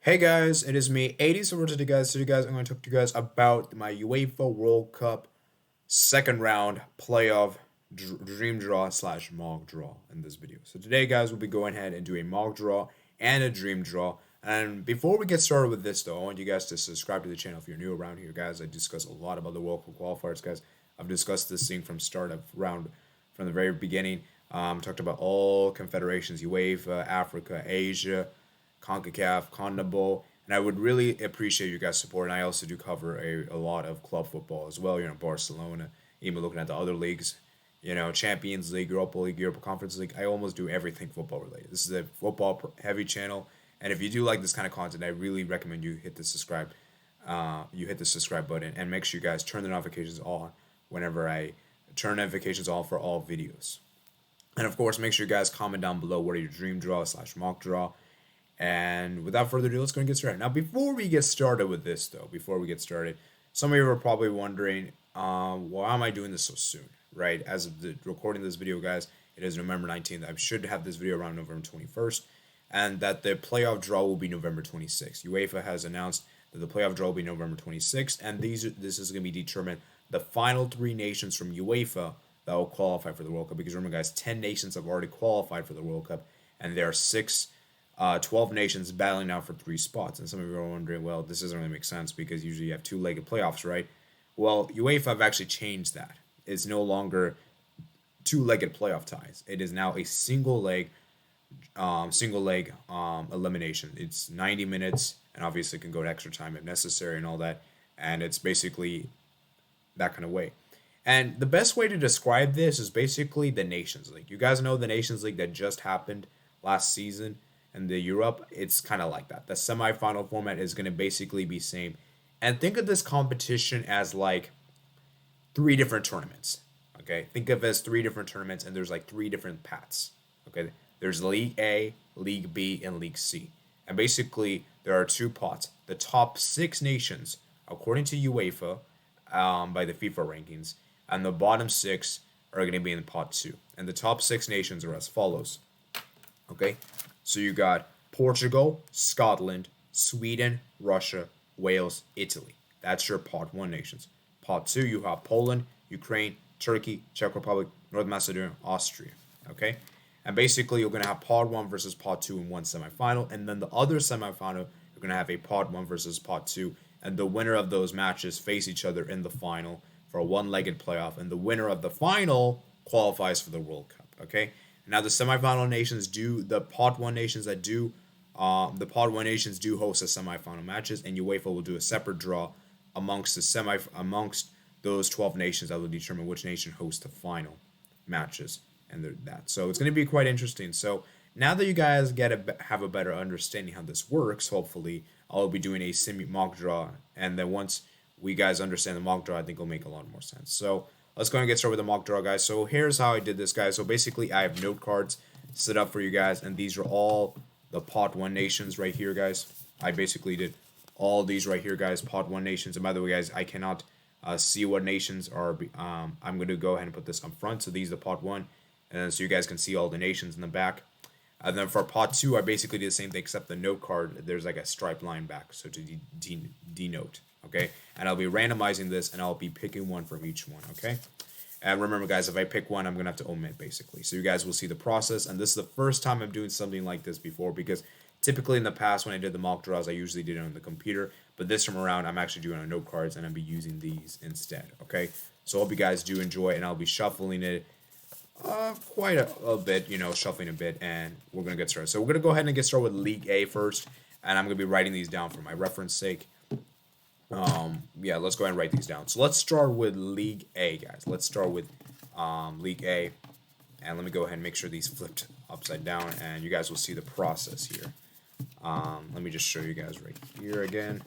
Hey guys, it is me, 80. So today guys, I'm going to talk to you guys about my UEFA World Cup second round playoff dream draw slash mock draw in this video. So today, guys, we'll be going ahead and do a mock draw and a dream draw. And before we get started with this, though, I want you guys to subscribe to the channel if you're new around here, guys. I discuss a lot about the World Cup qualifiers, guys. I've discussed this thing from start of round, from the very beginning. Talked about all confederations, UEFA, Africa, Asia, CONCACAF, conmebol, and I would really appreciate you guys' support. And I also do cover a lot of club football as well. Barcelona, even looking at the other leagues, Champions League, Europa League, Europa Conference League. I almost do everything football related. This is a football heavy channel, and if you do like this kind of content, I really recommend you hit the subscribe. You hit the subscribe button and make sure you guys turn the notifications on whenever I turn notifications on for all videos. And of course, make sure you guys comment down below what are your dream draw slash mock draw. And without further ado, let's go and get started. Now, before we get started with this, though, some of you are probably wondering, why am I doing this so soon, right? As of the recording this video, guys, it is November 19th. I should have this video around November 21st, and that the playoff draw will be November 26th. UEFA has announced that the playoff draw will be November 26th, and this is going to be determined the final three nations from UEFA that will qualify for the World Cup. Because remember, guys, 10 nations have already qualified for the World Cup, and there are 12 nations battling now for 3 spots. And some of you are wondering, well, this doesn't really make sense because usually you have two-legged playoffs, right? Well, UEFA have actually changed that. It's no longer two-legged playoff ties. It is now a single leg elimination. It's 90 minutes, and obviously can go to extra time if necessary and all that. And it's basically that kind of way. And the best way to describe this is basically the Nations League. You guys know the Nations League that just happened last season and the Europe, it's kind of like that. The semifinal format is going to basically be same. And think of this competition as like 3 different tournaments. Okay? Think of it as 3 different tournaments, and there's like 3 different paths. Okay? There's League A, League B, and League C. And basically, there are 2 pots. The top 6 nations, according to UEFA, by the FIFA rankings, and the bottom 6 are going to be in pot 2. And the top 6 nations are as follows. Okay? So you got Portugal, Scotland, Sweden, Russia, Wales, Italy. That's your pot 1 nations. Pot 2, you have Poland, Ukraine, Turkey, Czech Republic, North Macedonia, Austria. Okay? And basically, you're going to have pot 1 versus pot 2 in one semifinal. And then the other semifinal, you're going to have a pot 1 versus pot 2. And the winner of those matches face each other in the final for a one-legged playoff. And the winner of the final qualifies for the World Cup. Okay? Now the semifinal nations the pot 1 nations do host the semifinal matches, and UEFA will do a separate draw amongst those 12 nations that will determine which nation hosts the final matches and that. So it's going to be quite interesting. So now that you guys have a better understanding how this works, hopefully I'll be doing a semi mock draw, and then once we guys understand the mock draw, I think it'll make a lot more sense. So let's go and get started with the mock draw, guys. So here's how I did this, guys. So basically, I have note cards set up for you guys, and these are all the pot 1 nations right here, guys. I basically did all these right here, guys, pot 1 nations. And by the way, guys, I cannot see what nations are. I'm going to go ahead and put this up front. So these are the pot 1, and so you guys can see all the nations in the back. And then for pot 2, I basically did the same thing, except the note card, there's like a striped line back, so to denote. Okay, and I'll be randomizing this, and I'll be picking one from each one. Okay, and remember, guys, if I pick one, I'm gonna have to omit basically. So you guys will see the process, and this is the first time I'm doing something like this before, because typically in the past when I did the mock draws, I usually did it on the computer, but this time around, I'm actually doing it on note cards, and I'll be using these instead. Okay, so I hope you guys do enjoy, and I'll be shuffling it quite a bit, shuffling a bit, and we're gonna get started. So we're gonna go ahead and get started with League A first, and I'm gonna be writing these down for my reference sake. Yeah, let's go ahead and write these down. So let's start with League A, guys. Let's start with League A, and let me go ahead and make sure these flipped upside down, and you guys will see the process here. Let me just show you guys right here again.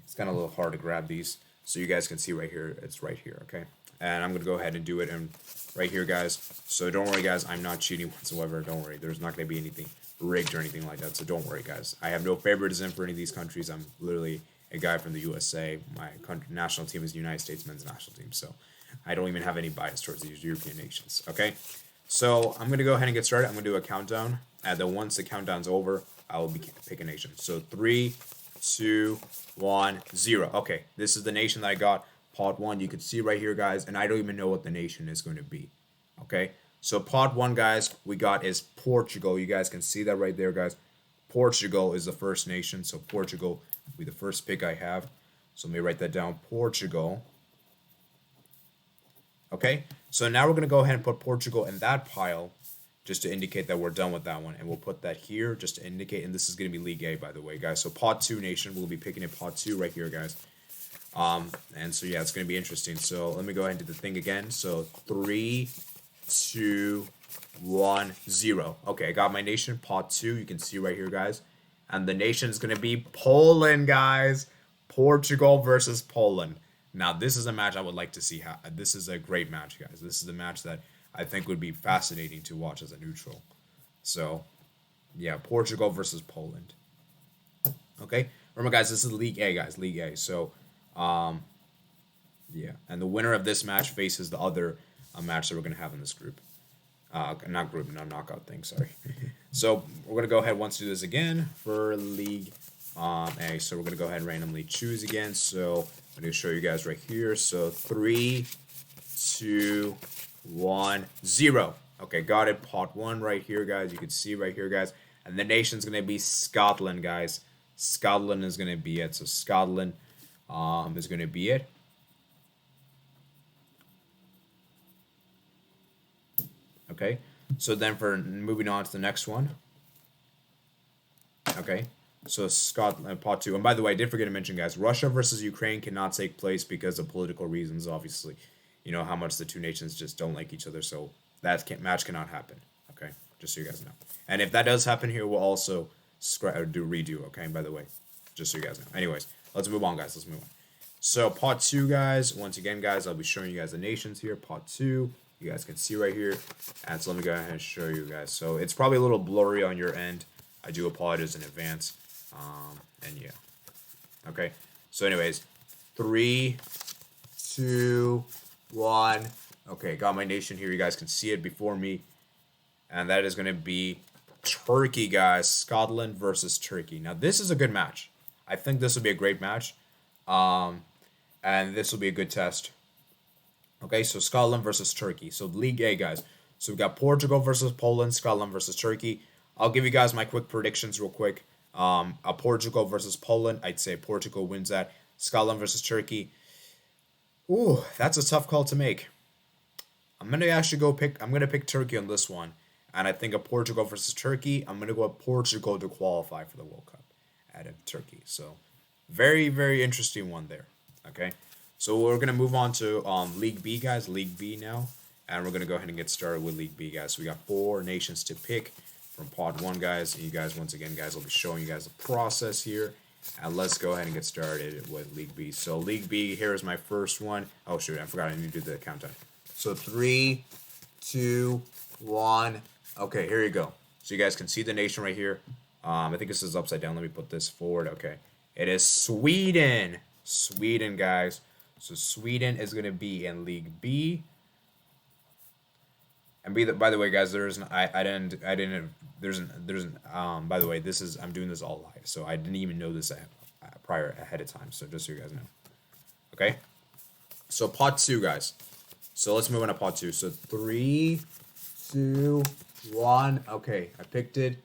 It's kind of a little hard to grab these, so you guys can see right here. It's right here, okay? And I'm gonna go ahead and do it, and right here, guys. So don't worry, guys. I'm not cheating whatsoever. Don't worry. There's not gonna be anything rigged or anything like that. So don't worry, guys. I have no favoritism for any of these countries. I'm literally a guy from the USA. My national team is the United States men's national team. So I don't even have any bias towards these European nations. Okay. So I'm going to go ahead and get started. I'm going to do a countdown And then once the countdown's over, I will be picking a nation. So 3, 2, 1, 0. Okay, this is the nation that I got. Pod 1, you can see right here, guys. And I don't even know what the nation is going to be. Okay, so pod 1, guys, we got is Portugal. You guys can see that right there, guys. Portugal is the first nation. So Portugal will be the first pick I have. So let me write that down. Portugal. Okay, so now we're going to go ahead and put Portugal in that pile just to indicate that we're done with that one. And we'll put that here just to indicate. And this is going to be League A, by the way, guys. So pod 2 nation, we'll be picking a pod 2 right here, guys. And so, yeah, it's going to be interesting. So let me go ahead and do the thing again. So 3, 2, 1, 0. Okay, I got my nation, pod 2. You can see right here, guys. And the nation is going to be Poland, guys. Portugal versus Poland. Now, this is a match I would like to see. This is a great match, guys. This is a match that I think would be fascinating to watch as a neutral. So, yeah, Portugal versus Poland. Okay? Remember, guys, this is League A, guys. League A. So, yeah. And the winner of this match faces the other match that we're going to have in this group. Knockout thing, sorry. So, we're going to go ahead once do this again for League A. So, we're going to go ahead and randomly choose again. So, I'm going to show you guys right here. So, 3, 2, 1, 0. Okay, got it. Pot 1 right here, guys. You can see right here, guys. And the nation's going to be Scotland, guys. Scotland is going to be it. So, Scotland is going to be it. Okay, so then for moving on to the next one. Okay, so Scotland, pot 2. And by the way, I did forget to mention, guys, Russia versus Ukraine cannot take place because of political reasons, obviously. You know how much the two nations just don't like each other, so that match cannot happen. Okay, just so you guys know. And if that does happen here, we'll also redo, okay, by the way, just so you guys know. Anyways, let's move on, guys. Let's move on. So pot 2, guys. Once again, guys, I'll be showing you guys the nations here. Pot 2. You guys can see right here. And so let me go ahead and show you guys. So it's probably a little blurry on your end. I do apologize in advance. And yeah. Okay. So anyways, 3, 2, 1. Okay, got my nation here. You guys can see it before me. And that is going to be Turkey, guys. Scotland versus Turkey. Now, this is a good match. I think this will be a great match. And this will be a good test. Okay, so Scotland versus Turkey. So League A, guys. So we got Portugal versus Poland, Scotland versus Turkey. I'll give you guys my quick predictions real quick. Portugal versus Poland. I'd say Portugal wins that. Scotland versus Turkey. Ooh, that's a tough call to make. I'm gonna pick Turkey on this one. And I think of Portugal versus Turkey. I'm gonna go with Portugal to qualify for the World Cup out of Turkey. So very, very interesting one there. Okay. So we're going to move on to League B, guys. League B now. And we're going to go ahead and get started with League B, guys. So we got 4 nations to pick from pod 1, guys. And you guys, once again, guys, I'll be showing you guys the process here. And let's go ahead and get started with League B. So League B, here is my first one. Oh, shoot, I forgot I need to do the countdown. So 3, 2, 1. Okay, here you go. So you guys can see the nation right here. I think this is upside down. Let me put this forward. Okay. It is Sweden. Sweden, guys. So Sweden is going to be in League B. And by the way, guys, by the way, I'm doing this all live. So I didn't even know this ahead of time. So just so you guys know. Okay. So pot 2, guys. So let's move on to pot 2. So 3, 2, 1. Okay. I picked it.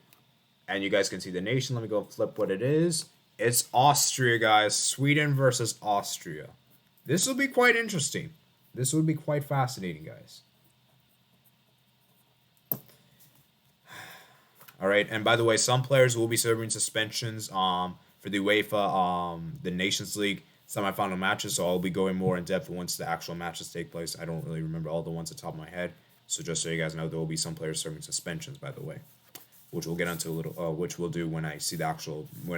And you guys can see the nation. Let me go flip what it is. It's Austria, guys. Sweden versus Austria. This will be quite interesting. This will be quite fascinating, guys. All right, and by the way, some players will be serving suspensions for the UEFA the Nations League semifinal matches, so I'll be going more in depth once the actual matches take place. I don't really remember all the ones at the top of my head, so just so you guys know, there will be some players serving suspensions, by the way, which we'll get into a little, which we'll do when I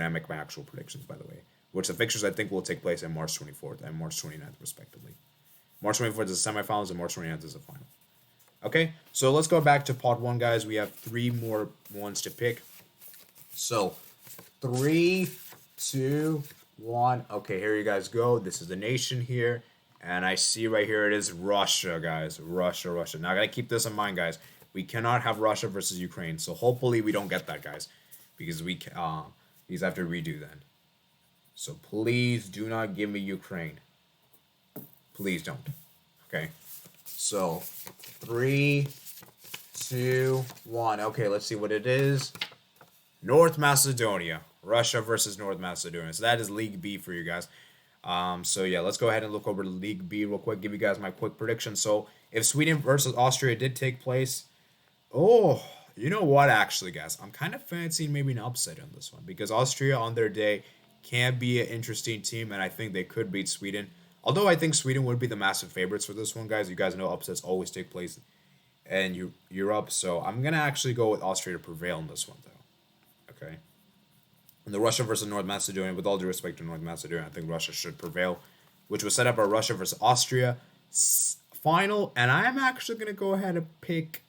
make my actual predictions, by the way. Which the fixtures I think will take place on March 24th and March 29th, respectively. March 24th is the semifinals and March 29th is the final. Okay, so let's go back to pod 1, guys. We have 3 more ones to pick. So, 3, 2, 1. Okay, here you guys go. This is the nation here. And I see right here it is Russia, guys. Russia. Now, I got to keep this in mind, guys. We cannot have Russia versus Ukraine. So hopefully we don't get that, guys, because these have to redo then. So please do not give me Ukraine. Please don't. Okay. So 3, 2, 1. Okay, let's see what it is. North Macedonia. Russia versus North Macedonia. So that is League B for you guys. So yeah, let's go ahead and look over to League B real quick. Give you guys my quick prediction. So if Sweden versus Austria did take place, oh, you know what, actually, guys, I'm kind of fancying maybe an upset on this one because Austria on their day can be an interesting team, and I think they could beat Sweden. Although I think Sweden would be the massive favorites for this one, guys. You guys know upsets always take place in Europe, so I'm gonna actually go with Austria to prevail in this one, though. Okay. And the Russia versus North Macedonia, with all due respect to North Macedonia, I think Russia should prevail, which was set up by Russia versus Austria final, and I'm actually gonna go ahead and pick.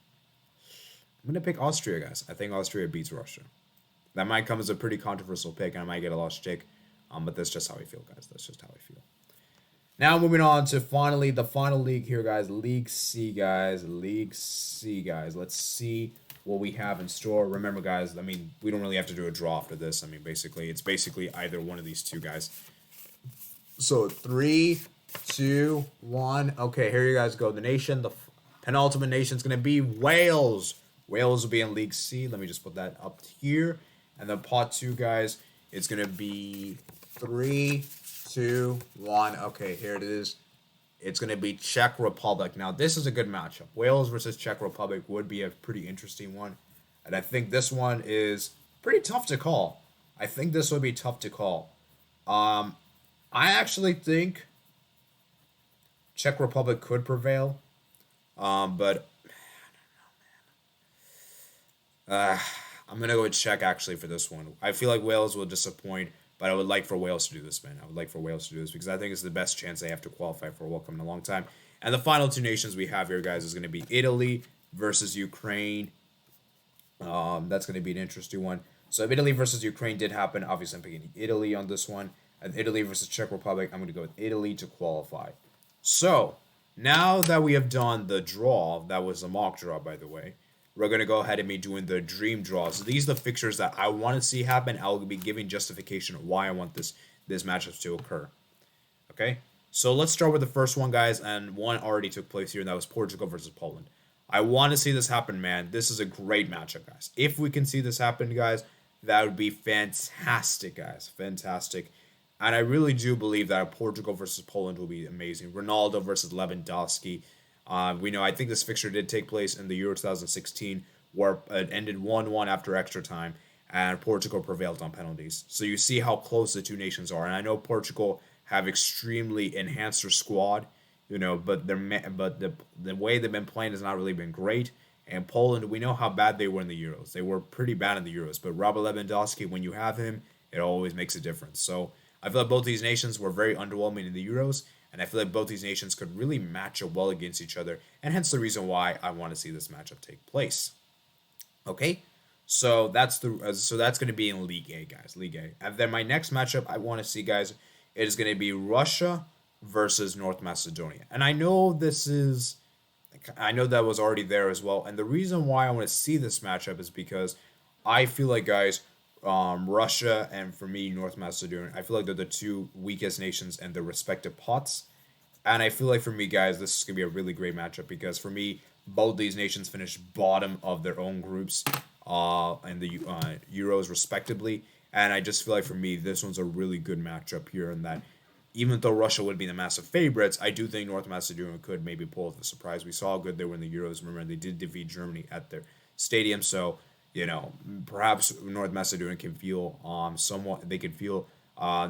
I'm going to pick Austria, guys. I think Austria beats Russia. That might come as a pretty controversial pick, and I might get a lost chick. But that's just how I feel, guys. That's just how I feel. Now moving on to finally the final league here, guys. League C, guys. League C, guys. Let's see what we have in store. Remember, guys, I mean, we don't really have to do a draw after this. I mean, it's basically either one of these two, guys. So 3, 2, 1. Okay, here you guys go. The nation, the penultimate nation is going to be Wales. Wales will be in League C. Let me just put that up here. And then pot 2, guys, it's going to be 3, 2, 1. Okay, here it is. It's going to be Czech Republic. Now, this is a good matchup. Wales versus Czech Republic would be a pretty interesting one. And I think this one is pretty tough to call. I think this would be tough to call. I actually think Czech Republic could prevail. But I'm going to go with Czech, actually, for this one. I feel like Wales will disappoint, but I would like for Wales to do this, man. I would like for Wales to do this because I think it's the best chance they have to qualify for a World Cup in a long time. And the final two nations we have here, guys, is going to be Italy versus Ukraine. That's going to be an interesting one. So if Italy versus Ukraine did happen, obviously I'm picking Italy on this one. And Italy versus Czech Republic, I'm going to go with Italy to qualify. So now that we have done the draw, that was a mock draw, by the way, we're going to go ahead and be doing the dream draw. So these are the fixtures that I want to see happen. I'll be giving justification of why I want this matchup to occur. Okay? So let's start with the first one, guys. And one already took place here, and that was Portugal versus Poland. I want to see this happen, man. This is a great matchup, guys. If we can see this happen, guys, that would be fantastic, guys. Fantastic. And I really do believe that Portugal versus Poland will be amazing. Ronaldo versus Lewandowski. We know, I think this fixture did take place in the Euro 2016, where it ended 1-1 after extra time, and Portugal prevailed on penalties. So you see how close the two nations are. And I know Portugal have extremely enhanced their squad, but the way they've been playing has not really been great. And Poland, we know how bad they were in the Euros. They were pretty bad in the Euros. But Robert Lewandowski, when you have him, it always makes a difference. So I feel like both these nations were very underwhelming in the Euros. And I feel like both these nations could really match up well against each other. And hence the reason why I want to see this matchup take place. Okay? So that's going to be in League A, guys. League A. And then my next matchup I want to see, guys, it is going to be Russia versus North Macedonia. And I know that was already there as well. And the reason why I want to see this matchup is because I feel like, guys, Russia and, for me, North Macedonia, I feel like they're the two weakest nations in their respective pots. And I feel like, for me, guys, this is going to be a really great matchup because, for me, both these nations finished bottom of their own groups in the Euros, respectively. And I just feel like, for me, this one's a really good matchup here, in that even though Russia would be the massive favorites, I do think North Macedonia could maybe pull off the surprise. We saw how good they were in the Euros. Remember, they did defeat Germany at their stadium. So, perhaps North Macedonia can feel somewhat. They can feel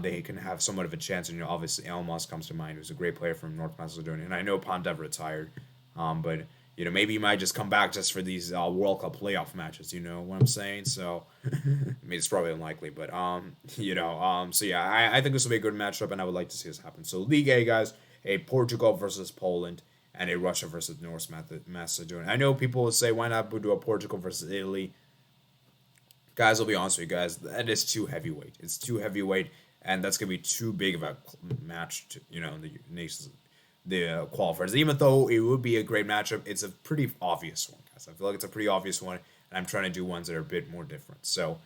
they can have somewhat of a chance. And obviously Elmas comes to mind, who's a great player from North Macedonia. And I know Pandev retired, but maybe he might just come back just for these World Cup playoff matches. You know what I'm saying? So I mean, it's probably unlikely, but so yeah, I think this will be a good matchup, and I would like to see this happen. So League A, guys, a Portugal versus Poland, and a Russia versus North Macedonia. I know people will say, why not do a Portugal versus Italy? Guys, I'll be honest with you guys, that is too heavyweight. It's too heavyweight, and that's gonna be too big of a match to, the nations, the qualifiers. Even though it would be a great matchup, it's a pretty obvious one, guys. I feel like it's a pretty obvious one, and I'm trying to do ones that are a bit more different. So,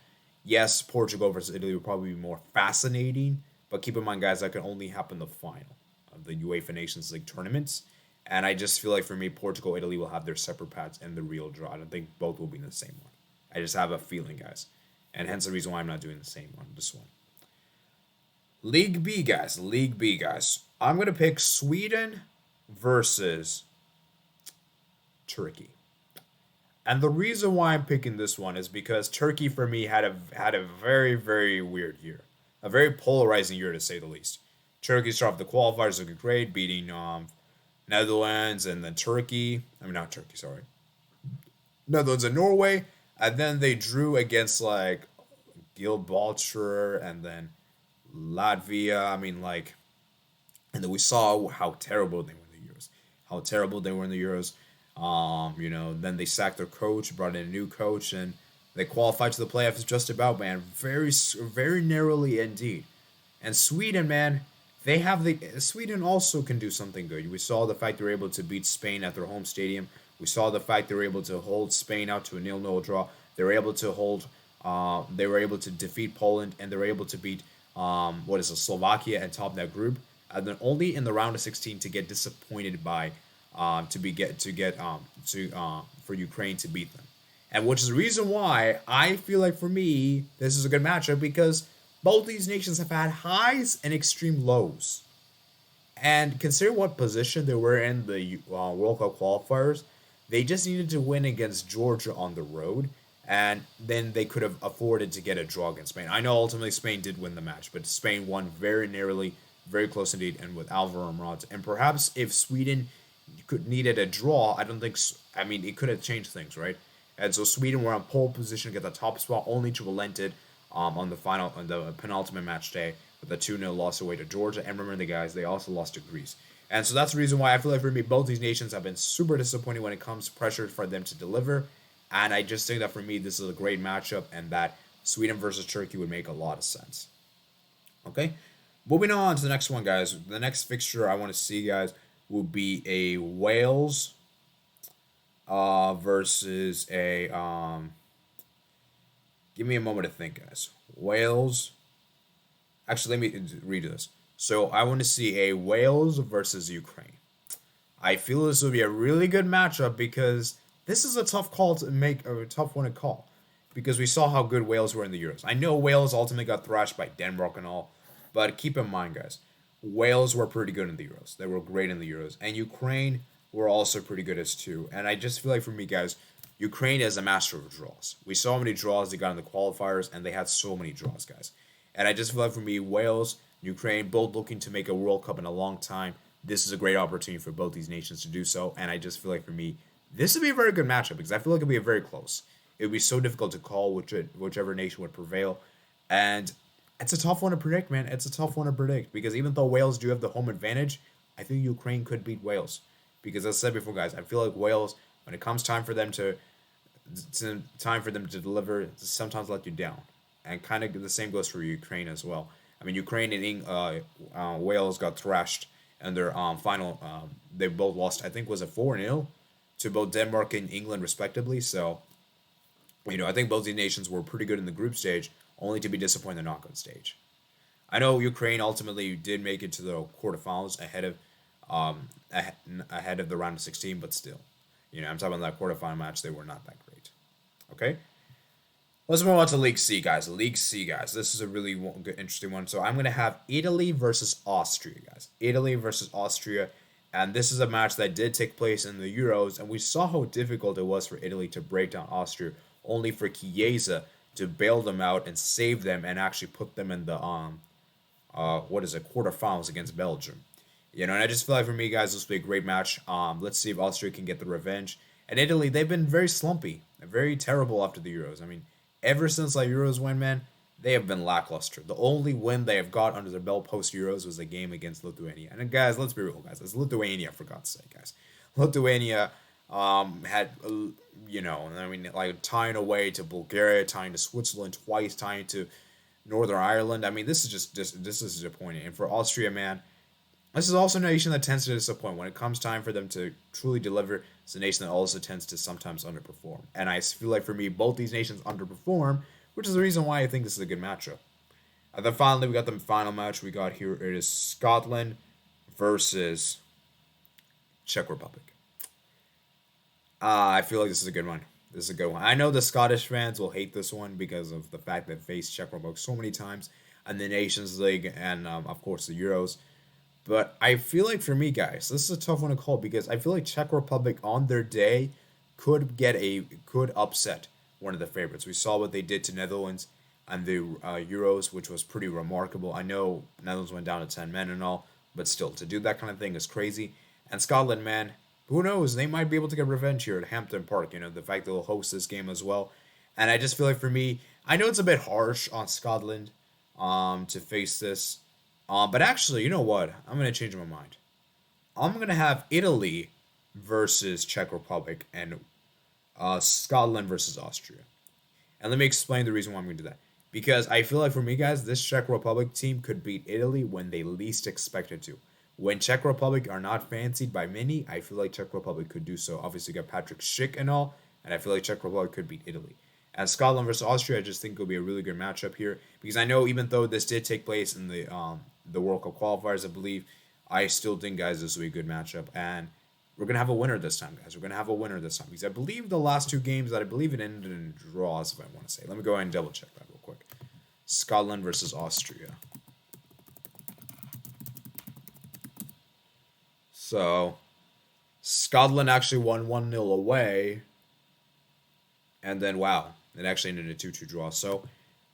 yes, Portugal versus Italy would probably be more fascinating, but keep in mind, guys, that can only happen in the final of the UEFA Nations League tournaments. And I just feel like for me, Portugal, Italy will have their separate paths in the real draw. I don't think both will be in the same one. I just have a feeling, guys. And hence the reason why I'm not doing the same one, this one. League B, guys. League B, guys. I'm going to pick Sweden versus Turkey. And the reason why I'm picking this one is because Turkey, for me, had a very, very weird year. A very polarizing year, to say the least. Turkey started off the qualifiers looking great, beating Netherlands and then Turkey. I mean, not Turkey, sorry. Netherlands and Norway. And then they drew against, like, Gibraltar and then Latvia. I mean, like, and then we saw how terrible they were in the Euros. How terrible they were in the Euros. Then they sacked their coach, brought in a new coach, and they qualified to the playoffs just about, man. Very, very narrowly indeed. And Sweden, man, Sweden also can do something good. We saw the fact they were able to beat Spain at their home stadium. We saw the fact they were able to hold Spain out to a 0-0 draw. They were able to defeat Poland, and they were able to beat Slovakia and top that group. And then only in the round of 16 to get disappointed by for Ukraine to beat them. And which is the reason why I feel like for me this is a good matchup, because both these nations have had highs and extreme lows. And consider what position they were in the World Cup qualifiers. They just needed to win against Georgia on the road, and then they could have afforded to get a draw against Spain. I know ultimately Spain did win the match, but Spain won very narrowly, very close indeed, and with Alvaro Morata. And perhaps if Sweden needed a draw, it could have changed things, right? And so Sweden were on pole position to get the top spot, only to relent it on the penultimate match day with a 2-0 loss away to Georgia. And remember, the guys, they also lost to Greece. And so that's the reason why I feel like for me, both these nations have been super disappointing when it comes to pressure for them to deliver. And I just think that for me, this is a great matchup, and that Sweden versus Turkey would make a lot of sense. Okay, moving on to the next one, guys. The next fixture I want to see, guys, will be a Wales versus a give me a moment to think, guys. Wales. Actually, let me read this. So I want to see a Wales versus Ukraine. I feel this will be a really good matchup, because this is a tough call to make, or a tough one to call, because we saw how good Wales were in the Euros. I know Wales ultimately got thrashed by Denmark and all, but keep in mind, guys, Wales were pretty good in the Euros. They were great in the Euros. And Ukraine were also pretty good as too. And I just feel like for me, guys, Ukraine is a master of draws. We saw how many draws they got in the qualifiers, and they had so many draws, guys. And I just feel like for me, Wales, Ukraine, both looking to make a World Cup in a long time. This is a great opportunity for both these nations to do so. And I just feel like for me, this would be a very good matchup, because I feel like it would be very close. It would be so difficult to call whichever nation would prevail. And it's a tough one to predict, man. It's a tough one to predict, because even though Wales do have the home advantage, I think Ukraine could beat Wales. Because as I said before, guys, I feel like Wales, when it comes time for them to deliver, sometimes let you down. And kind of the same goes for Ukraine as well. I mean, Ukraine and Wales got thrashed in their final. They both lost, I think, was it 4-0 to both Denmark and England respectively. So, I think both these nations were pretty good in the group stage, only to be disappointed in the knockout stage. I know Ukraine ultimately did make it to the quarterfinals ahead of the round of 16, but still, I'm talking about that quarterfinal match. They were not that great. Okay. Let's move on to League C, guys. League C, guys. This is a really good, interesting one. So I'm going to have Italy versus Austria, guys. Italy versus Austria. And this is a match that did take place in the Euros. And we saw how difficult it was for Italy to break down Austria, only for Chiesa to bail them out and save them and actually put them in the quarterfinals against Belgium. And I just feel like for me, guys, this will be a great match. Let's see if Austria can get the revenge. And Italy, they've been very slumpy, very terrible after the Euros. I mean, ever since the Euros win, man, they have been lackluster. The only win they have got under their belt post Euros was a game against Lithuania. And guys, let's be real, guys. It's Lithuania, for God's sake, guys. Lithuania had, tying away to Bulgaria, tying to Switzerland twice, tying to Northern Ireland. I mean, this is disappointing. And for Austria, man, this is also a nation that tends to disappoint when it comes time for them to truly deliver. It's a nation that also tends to sometimes underperform. And I feel like for me, both these nations underperform, which is the reason why I think this is a good matchup. And then finally, we got the final match we got here. It is Scotland versus Czech Republic. I feel like this is a good one. This is a good one. I know the Scottish fans will hate this one because of the fact that they faced Czech Republic so many times in the Nations League and, of course, the Euros. But I feel like for me, guys, this is a tough one to call because I feel like Czech Republic on their day could upset one of the favorites. We saw what they did to Netherlands and the Euros, which was pretty remarkable. I know Netherlands went down to 10 men and all, but still, to do that kind of thing is crazy. And Scotland, man, who knows? They might be able to get revenge here at Hampton Park. You know, the fact they'll host this game as well. And I just feel like for me, I know it's a bit harsh on Scotland to face this. But actually, you know what? I'm going to change my mind. I'm going to have Italy versus Czech Republic and Scotland versus Austria. And let me explain the reason why I'm going to do that. Because I feel like for me, guys, this Czech Republic team could beat Italy when they least expect it to. When Czech Republic are not fancied by many, I feel like Czech Republic could do so. Obviously, you got Patrick Schick and all, and I feel like Czech Republic could beat Italy. And Scotland versus Austria, I just think will be a really good matchup here because I know even though this did take place in the World Cup qualifiers, I believe, I still think, guys, this will be a good matchup, and we're gonna have a winner this time, guys. We're gonna have a winner this time because I believe the last two games that I believe it ended in draws, if I want to say. Let me go ahead and double check that real quick. Scotland versus Austria. So, Scotland actually won 1-0 away. And then, wow, it actually ended in a 2-2 draw. So,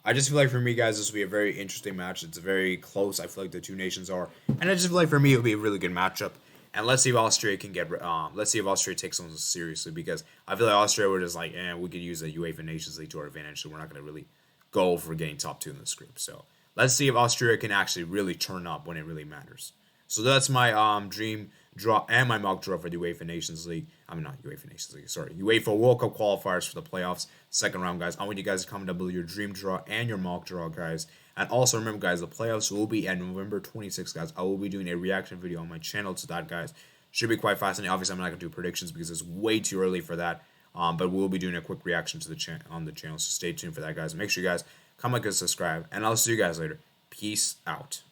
I just feel like for me, guys, this will be a very interesting match. It's very close. I feel like the two nations are. And I just feel like for me, it'll be a really good matchup. And let's see if Austria can get. Let's see if Austria takes on this seriously because I feel like Austria were just like, we could use the UEFA Nations League to our advantage. So, we're not going to really go for getting top two in this group. So, let's see if Austria can actually really turn up when it really matters. So, that's my dream draw and my mock draw for the UEFA Nations League. I mean, not UEFA Nations League, sorry. UEFA World Cup qualifiers for the playoffs. Second round, guys. I want you guys to comment down below your dream draw and your mock draw, guys. And also remember, guys, the playoffs will be at November 26th, guys. I will be doing a reaction video on my channel to that, guys. Should be quite fascinating. Obviously, I'm not going to do predictions because it's way too early for that. But we'll be doing a quick reaction to the on the channel. So stay tuned for that, guys. Make sure you guys comment and subscribe. And I'll see you guys later. Peace out.